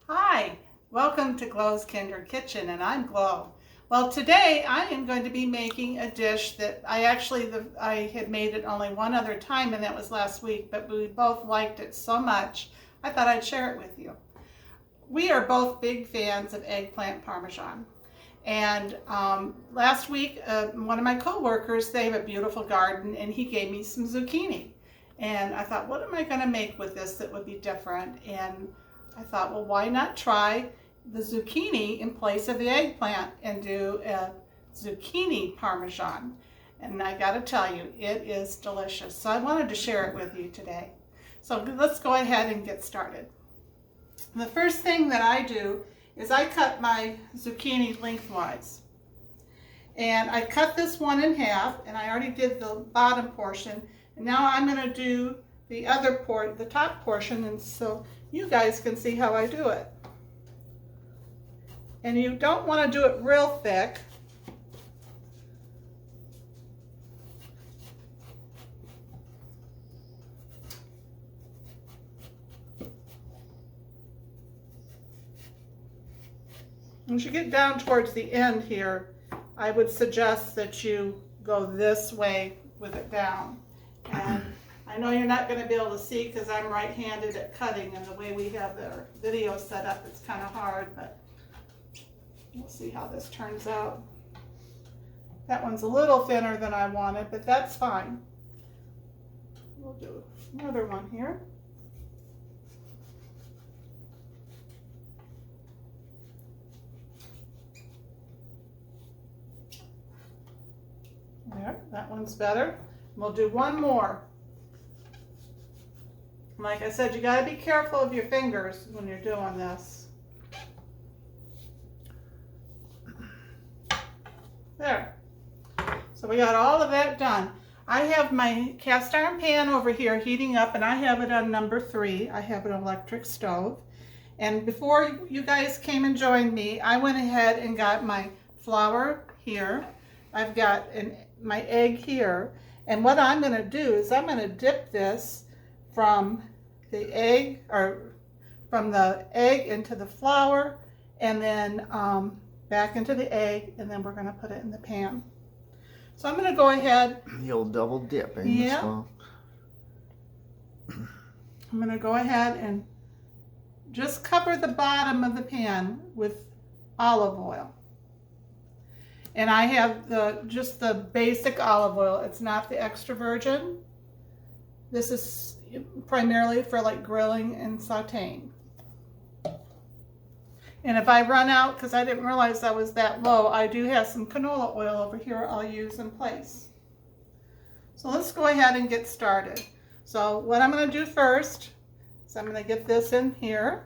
Hi, welcome to Glow's Kinder Kitchen, and I'm Glow. Well, today I am going to be making a dish that I had made it only one other time, and that was last week, but we both liked it so much, I thought I'd share it with you. We are both big fans of eggplant parmesan. And last week, one of my co-workers, they have a beautiful garden, and he gave me some zucchini. And I thought, what am I going to make with this that would be different? And I thought, well, why not try the zucchini in place of the eggplant and do a zucchini parmesan? And I got to tell you, it is delicious. So I wanted to share it with you today. So let's go ahead and get started. The first thing that I do is I cut my zucchini lengthwise. And I cut this one in half, and I already did the bottom portion. And now I'm going to do the other the top portion, and so you guys can see how I do it. And you don't want to do it real thick. As you get down towards the end here, I would suggest that you go this way with it down. And I know you're not going to be able to see because I'm right-handed at cutting, and the way we have the video set up, it's kind of hard, but we'll see how this turns out. That one's a little thinner than I wanted, but that's fine. We'll do another one here. There, that one's better. We'll do one more. Like I said, you got to be careful of your fingers when you're doing this. There. So we got all of that done. I have my cast iron pan over here heating up, and I have it on number 3. I have an electric stove. And before you guys came and joined me, I went ahead and got my flour here. I've got my egg here. And what I'm going to do is I'm going to dip this from the egg into the flour, and then back into the egg, and then we're going to put it in the pan. So I'm going to go ahead. The old double dip, yeah. Well. I'm going to go ahead and just cover the bottom of the pan with olive oil. And I have just the basic olive oil. It's not the extra virgin. This is primarily for like grilling and sauteing. And if I run out, because I didn't realize I was that low, I do have some canola oil over here I'll use in place. So let's go ahead and get started. So what I'm going to do first is I'm going to get this in here.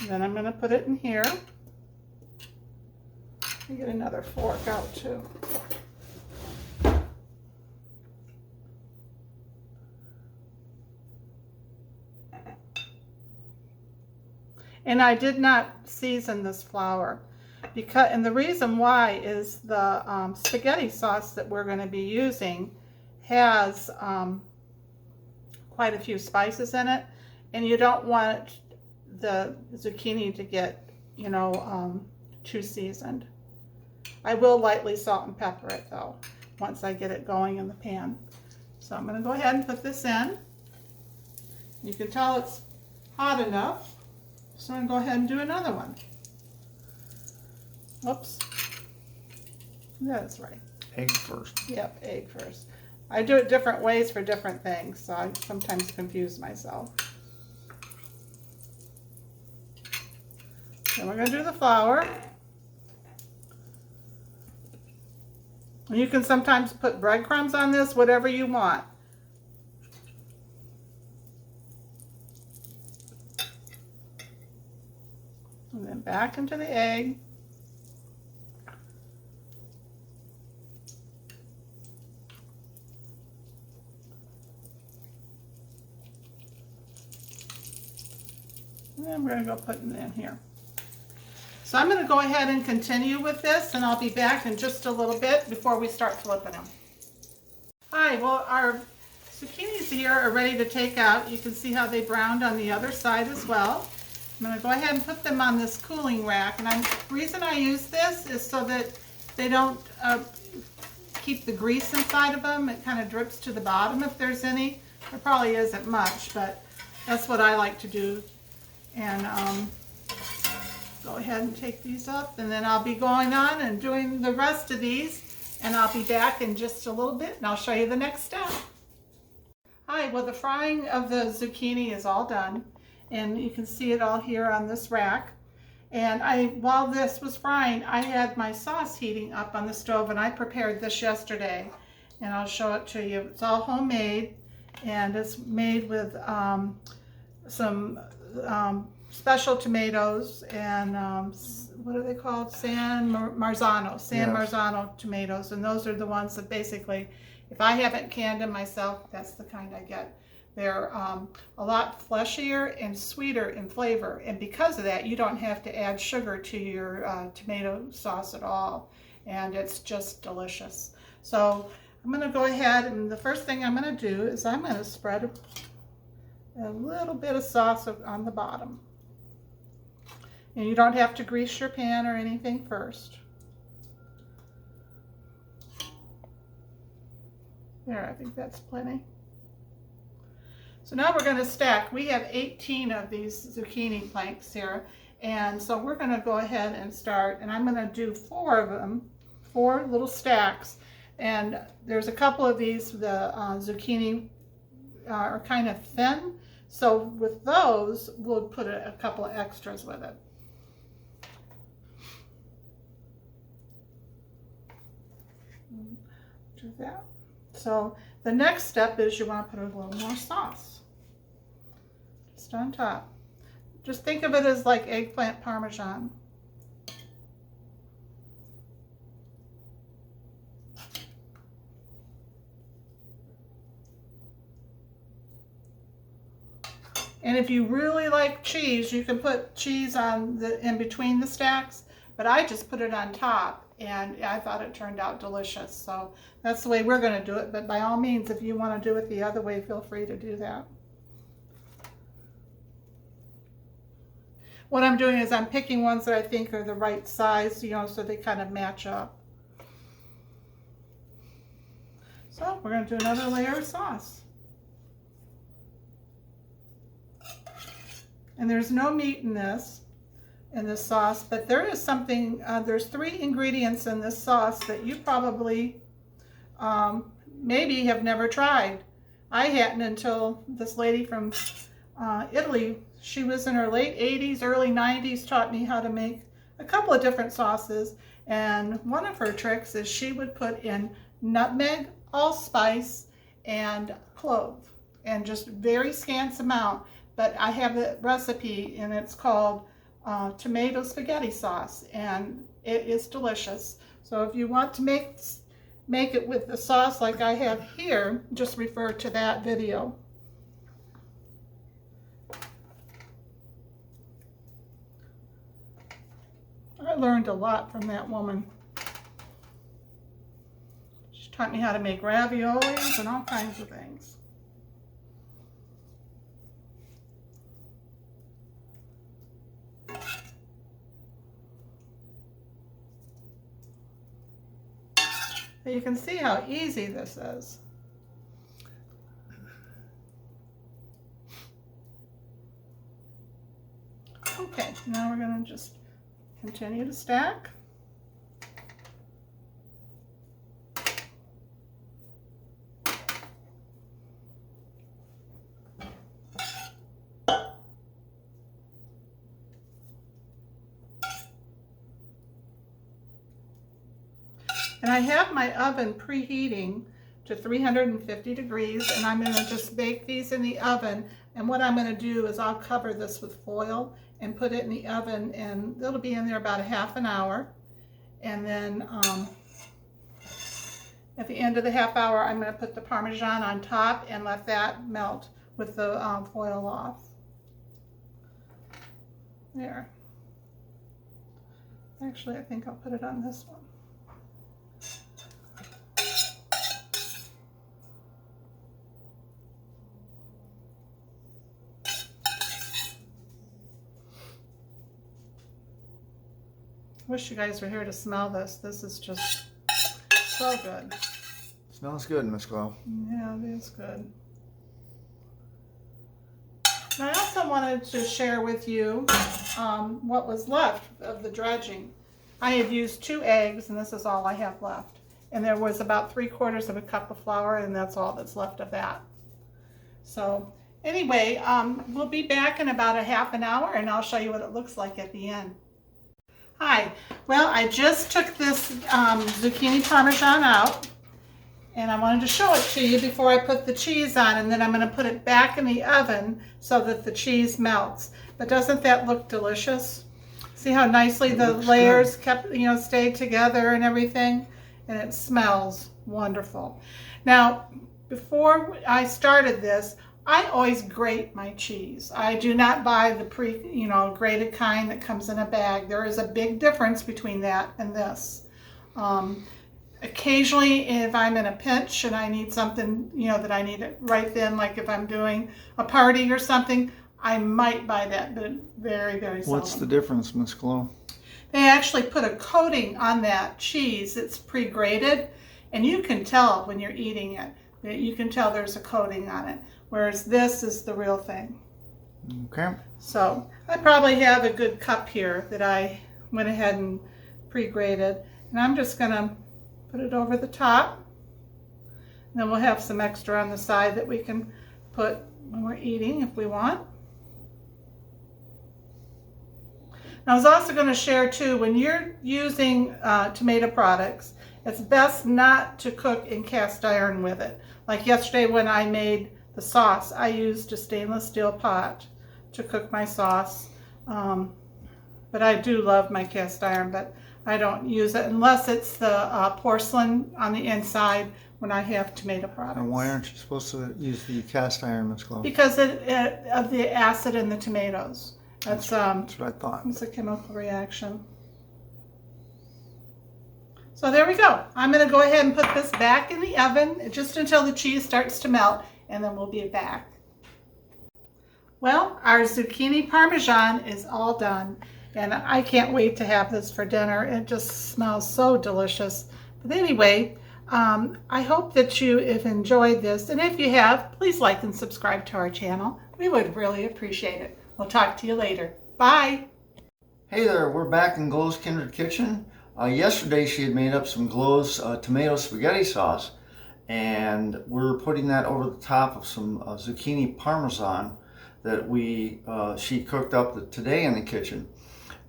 Then I'm going to put it in here. Let me get another fork out too. And I did not season this flour, and the reason why is the spaghetti sauce that we're going to be using has quite a few spices in it, and you don't want the zucchini to get, too seasoned. I will lightly salt and pepper it though, once I get it going in the pan. So I'm going to go ahead and put this in. You can tell it's hot enough, so I'm going to go ahead and do another one. Oops. That's right. Egg first. Yep, egg first. I do it different ways for different things, so I sometimes confuse myself. Then we're going to do the flour. And you can sometimes put breadcrumbs on this, whatever you want. And then back into the egg. And then we're going to go put it in here. So I'm going to go ahead and continue with this, and I'll be back in just a little bit before we start flipping them. Hi, well, our zucchinis here are ready to take out. You can see how they browned on the other side as well. I'm going to go ahead and put them on this cooling rack. And the reason I use this is so that they don't keep the grease inside of them. It kind of drips to the bottom if there's any. There probably isn't much, but that's what I like to do. And go ahead and take these up, and then I'll be going on and doing the rest of these, and I'll be back in just a little bit and I'll show you the next step. Hi, well, the frying of the zucchini is all done, and you can see it all here on this rack. And while this was frying, I had my sauce heating up on the stove, and I prepared this yesterday, and I'll show it to you. It's all homemade, and it's made with some special tomatoes and what are they called? San Marzano tomatoes, and those are the ones that basically, if I haven't canned them myself, that's the kind I get. They're a lot fleshier and sweeter in flavor, and because of that, you don't have to add sugar to your tomato sauce at all, and it's just delicious. So I'm going to go ahead, and the first thing I'm going to do is I'm going to spread a little bit of sauce on the bottom. And you don't have to grease your pan or anything first. There, I think that's plenty. So now we're going to stack. We have 18 of these zucchini planks here, and so we're going to go ahead and start, and I'm going to do 4 of them, 4 little stacks. And there's a couple of these, the zucchini are kind of thin, so with those we'll put a couple of extras with it. Do that. So the next step is you want to put a little more sauce just on top. Just think of it as like eggplant Parmesan. And if you really like cheese, you can put cheese on in between the stacks, but I just put it on top, and I thought it turned out delicious. So that's the way we're going to do it, but by all means, if you want to do it the other way, feel free to do that. What I'm doing is I'm picking ones that I think are the right size, you know, so they kind of match up. So we're going to do another layer of sauce. And there's no meat in this sauce, but there is something, there's 3 ingredients in this sauce that you probably maybe have never tried. I hadn't until this lady from Italy, she was in her late 80s, early 90s, taught me how to make a couple of different sauces. And one of her tricks is she would put in nutmeg, allspice, and clove, and just very scant amount. But I have the recipe, and it's called tomato spaghetti sauce, and it is delicious. So if you want to make it with the sauce like I have here, just refer to that video. I learned a lot from that woman. She taught me how to make raviolis and all kinds of things. You can see how easy this is. Okay, now we're going to just continue to stack. And I have my oven preheating to 350 degrees, and I'm going to just bake these in the oven. And what I'm going to do is I'll cover this with foil and put it in the oven, and it'll be in there about a half an hour. And then at the end of the half hour, I'm going to put the Parmesan on top and let that melt with the foil off. There. Actually, I think I'll put it on this one. Wish you guys were here to smell this. This is just so good. Smells good, Miss Glow. Yeah, it is good. And I also wanted to share with you what was left of the dredging. I had used 2 eggs, and this is all I have left. And there was about 3/4 of a cup of flour, and that's all that's left of that. So anyway, we'll be back in about a half an hour, and I'll show you what it looks like at the end. Hi, well, I just took this zucchini parmesan out, and I wanted to show it to you before I put the cheese on, and then I'm going to put it back in the oven so that the cheese melts. But doesn't that look delicious? See how nicely the layers kept, stayed together and everything? And it smells wonderful. Now, before I started this, I always grate my cheese. I do not buy the grated kind that comes in a bag. There is a big difference between that and this. Occasionally, if I'm in a pinch and I need something, that I need it right then, like if I'm doing a party or something, I might buy that, but very, very seldom. What's the difference, Miss Glow? They actually put a coating on that cheese. It's pre-grated, and you can tell when you're eating it. You can tell there's a coating on it, whereas this is the real thing. Okay. So I probably have a good cup here that I went ahead and pre-grated, and I'm just going to put it over the top. And then we'll have some extra on the side that we can put when we're eating if we want. I was also going to share too, when you're using tomato products, it's best not to cook in cast iron with it. Like yesterday when I made the sauce, I used a stainless steel pot to cook my sauce. But I do love my cast iron, but I don't use it unless it's the porcelain on the inside when I have tomato products. And why aren't you supposed to use the cast iron, Miss Glow? Because of the acid in the tomatoes. That's what I thought. It's a chemical reaction. So there we go. I'm going to go ahead and put this back in the oven just until the cheese starts to melt, and then we'll be back. Well, our zucchini parmesan is all done, and I can't wait to have this for dinner. It just smells so delicious. But anyway, I hope that you have enjoyed this, and if you have, please like and subscribe to our channel. We would really appreciate it. We'll talk to you later. Bye. Hey there, we're back in Glow's Kindred Kitchen. Yesterday she had made up some Glow's tomato spaghetti sauce, and we're putting that over the top of some zucchini parmesan that she cooked up today in the kitchen.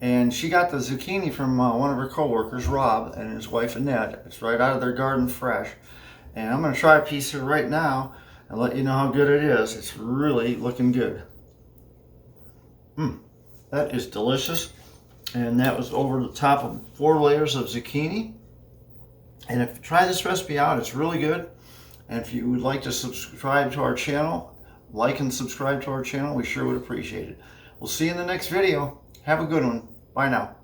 And she got the zucchini from one of her co-workers, Rob, and his wife Annette. It's right out of their garden fresh. And I'm going to try a piece here right now and let you know how good it is. It's really looking good. That is delicious. And that was over the top of 4 layers of zucchini. And if you try this recipe out, it's really good. And if you would like to subscribe to our channel, like and subscribe to our channel, we sure would appreciate it. We'll see you in the next video. Have a good one. Bye now.